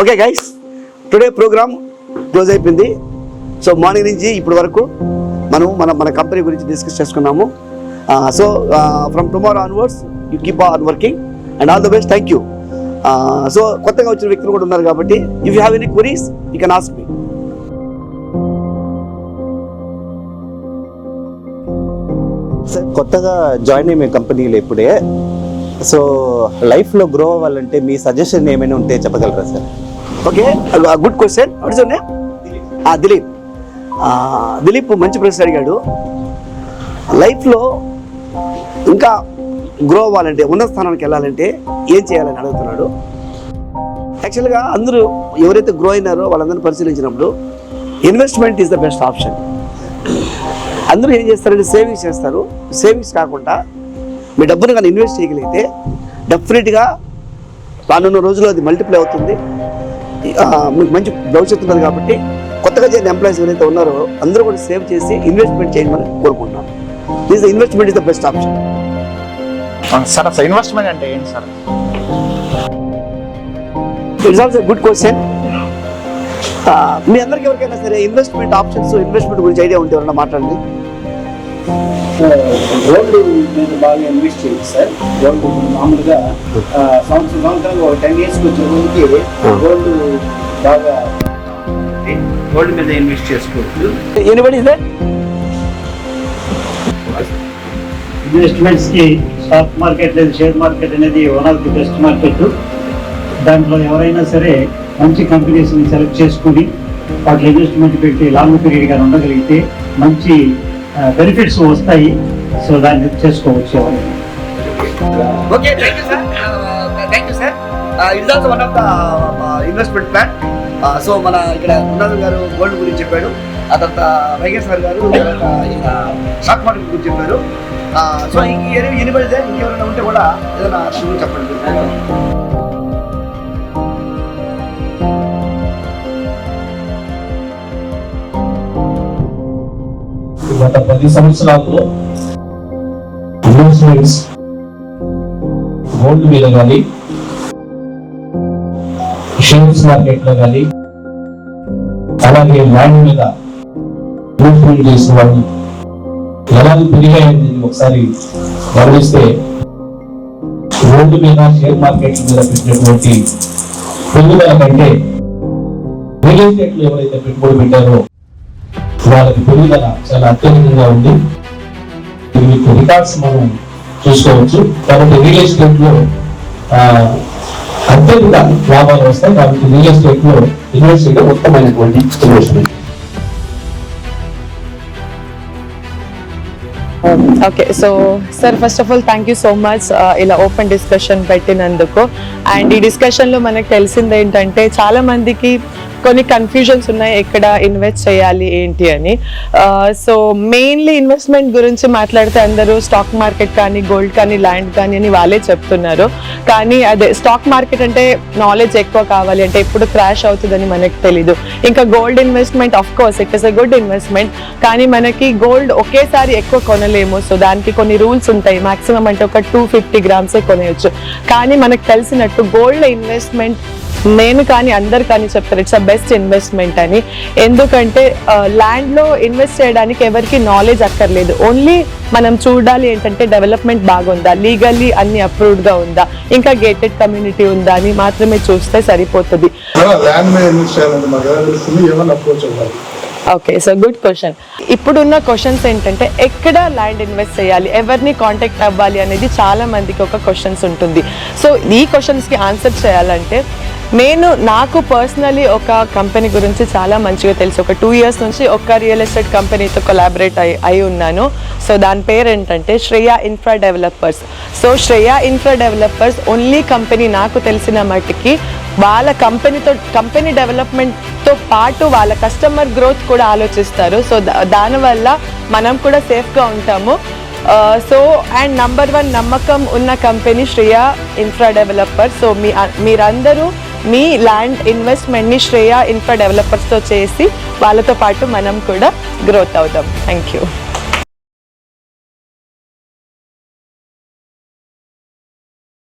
Okay guys, today program close అయిపోయింది. So morning నుంచి ఇప్పటి వరకు మనం మన కంపెనీ గురించి డిస్కస్ చేసుకున్నాము. So from tomorrow onwards you keep on working and all the best. Thank you. So కొత్తగా వచ్చిన వ్యక్తులు కూడా ఉన్నారు కాబట్టి if you have any queries you can ask me. Sir, కొత్తగా జాయిన్ అయ్యే కంపెనీలో ఇప్పుడే, సో లైఫ్లో గ్రో అవ్వాలంటే మీ సజెషన్ ఏమైనా ఉంటే చెప్పగలరా sir? Okay, good question. What is your name? Dilip. Dilip మంచి ప్రశ్న అడిగాడు. లైఫ్లో ఇంకా గ్రో అవ్వాలంటే, ఉన్నత స్థానానికి వెళ్ళాలంటే ఏం చేయాలని అడుగుతున్నాడు. యాక్చువల్గా అందరూ ఎవరైతే గ్రో అయినారో వాళ్ళందరినీ పరిశీలించినప్పుడు investment is the best option. అందరూ ఏం చేస్తారంటే సేవింగ్స్ చేస్తారు. సేవింగ్స్ కాకుండా మీ డబ్బును కానీ ఇన్వెస్ట్ చేయగలిగితే డెఫినెట్గా రానున్న రోజుల్లో అది మల్టిప్లై అవుతుంది. మీకు మంచి భవిష్యత్తు ఉంటుంది. కాబట్టి కొత్తగా చేరిన ఎంప్లాయీస్ ఎవరైతే ఉన్నారో అందరూ కూడా సేవ్ చేసి ఇన్వెస్ట్మెంట్ చేయమని కోరుకుంటున్నాను. This investment is the best option. Sir, అసలు ఇన్వెస్ట్మెంట్ అంటే ఏంటి sir? It's also good question. మీ అందరికి ఎవరికైనా సరే ఇన్వెస్ట్మెంట్ ఆప్షన్స్, ఇన్వెస్ట్మెంట్ గురించి ఐడియా ఉంటే ఎవరైనా మాట్లాడండి. గోల్డ్ మీద బాగా ఇన్వెస్ట్ చేయండి సార్. గోల్డ్ మామూలుగా సంవత్సరాలు 10 years వచ్చేసరికి గోల్డ్ బాగా గోల్డ్ మీద ఇన్వెస్ట్ చేసుకోవచ్చు. Anybody is that? ఇన్వెస్ట్మెంట్స్ కి స్టాక్ మార్కెట్ లేదా షేర్ మార్కెట్ అనేది one of the best market. దాంట్లో ఎవరైనా సరే మంచి కంపెనీస్ని సెలెక్ట్ చేసుకుని వాటిలో ఇన్వెస్ట్మెంట్ పెట్టి లాంగ్ పీరియడ్గా ఉండగలిగితే మంచి బెనిఫిట్స్ వస్తాయి. సో దాన్ని చేసుకోవచ్చు ఎవరైనా. Okay, thank you sir. Thank you sir. It's also one of the investment plan. So మన ఇక్కడ ఉన్నది గారు గోల్డ్ గురించి చెప్పాడు. ఆ తర్వాత వైగేష్ సార్ గారు స్టాక్ మార్కెట్ గురించి చెప్పారు. సో ఎనిబడి ఇంకెవరైనా ఉంటే కూడా ఏదైనా చెప్పండి. గత 10 సంవత్సరాల్లో ఇన్వెస్ట్మెంట్స్ గోల్డ్ మీద కానీ, షేర్స్ మార్కెట్ లో కానీ, అలాగే ల్యాండ్ మీద ఇన్వెస్ట్మెంట్ చేసిన వాళ్ళు ఎలా పెరిగాయని ఒకసారి గమనిస్తే గోల్డ్ మీద, షేర్ మార్కెట్ మీద పెట్టినటువంటి పెరుగుదల కంటే రియల్ ఎస్టేట్ లో ఎవరైతే పెట్టుబడి పెట్టారో వాళ్ళకి పెరుగుదల చాలా అత్యధికంగా ఉంది. మీకు రికార్డ్స్ మనం చూసుకోవచ్చు. కాబట్టి రియల్ ఎస్టేట్ లో అత్యధిక లాభాలు వస్తాయి. కాబట్టి రియల్ ఎస్టేట్ లో ఇన్వెస్ట్ చేయడం ఉత్తమమైనటువంటి investment. Okay, so sir, first of all thank you so much ఇలా ఓపెన్ డిస్కషన్ పెట్టినందుకు. అండ్ ఈ డిస్కషన్లో మనకు తెలిసింది ఏంటంటే చాలా మందికి కొన్ని కన్ఫ్యూజన్స్ ఉన్నాయి, ఎక్కడ ఇన్వెస్ట్ చేయాలి ఏంటి అని. సో మెయిన్లీ ఇన్వెస్ట్మెంట్ గురించి మాట్లాడితే అందరూ స్టాక్ మార్కెట్ కానీ, గోల్డ్ కానీ, ల్యాండ్ కానీ అని వాళ్ళే చెప్తున్నారు. కానీ అదే స్టాక్ మార్కెట్ అంటే నాలెడ్జ్ ఎక్కువ కావాలి, అంటే ఎప్పుడు క్రాష్ అవుతుందని మనకు తెలీదు. ఇంకా gold investment of course it is a good investment, కానీ మనకి గోల్డ్ ఒకేసారి ఎక్కువ కొనలేము. సో దానికి కొన్ని రూల్స్ ఉంటాయి. మాక్సిమం అంటే ఒక 250 grams కొనేయచ్చు. కానీ మనకు తెలిసినట్టు గోల్డ్ ఇన్వెస్ట్మెంట్ నేను కానీ అందరు కానీ చెప్తారు ఇట్స్ అ బెస్ట్ ఇన్వెస్ట్మెంట్ అని. ఎందుకంటే ల్యాండ్లో ఇన్వెస్ట్ చేయడానికి ఎవరికి నాలెడ్జ్ అక్కర్లేదు. ఓన్లీ మనం చూడాలి ఏంటంటే డెవలప్మెంట్ బాగుందా, లీగల్లీ అన్ని అప్రూవ్డ్గా ఉందా, ఇంకా గేటెడ్ కమ్యూనిటీ ఉందా అని మాత్రమే చూస్తే సరిపోతుంది. Okay, so good question. ఇప్పుడున్న క్వశ్చన్స్ ఏంటంటే ఎక్కడ ల్యాండ్ ఇన్వెస్ట్ చేయాలి, ఎవరిని కాంటాక్ట్ అవ్వాలి అనేది చాలా మందికి ఒక క్వశ్చన్స్ ఉంటుంది. సో ఈ క్వశ్చన్స్కి ఆన్సర్ చేయాలంటే నాకు పర్సనలీ ఒక కంపెనీ గురించి చాలా మంచిగా తెలుసు. ఒక 2 years నుంచి ఒక రియల్ ఎస్టేట్ కంపెనీతో కొలాబరేట్ అయి ఉన్నాను. సో దాని పేరు ఏంటంటే Shreya infra developers. So Shreya infra developers only company నాకు తెలిసిన మట్టికి వాళ్ళ కంపెనీ డెవలప్మెంట్తో పాటు వాళ్ళ కస్టమర్ గ్రోత్ కూడా ఆలోచిస్తారు. సో దానివల్ల మనం కూడా సేఫ్గా ఉంటాము. సో అండ్ నంబర్ 1 నమ్మకం ఉన్న company Shreya infra developers. So మీరందరూ మీ ల్యాండ్ ఇన్వెస్ట్మెంట్ని శ్రేయ ఇన్ఫ్రా డెవలపర్స్తో చేసి వాళ్ళతో పాటు మనం కూడా గ్రోత్ అవుతాం. Thank you.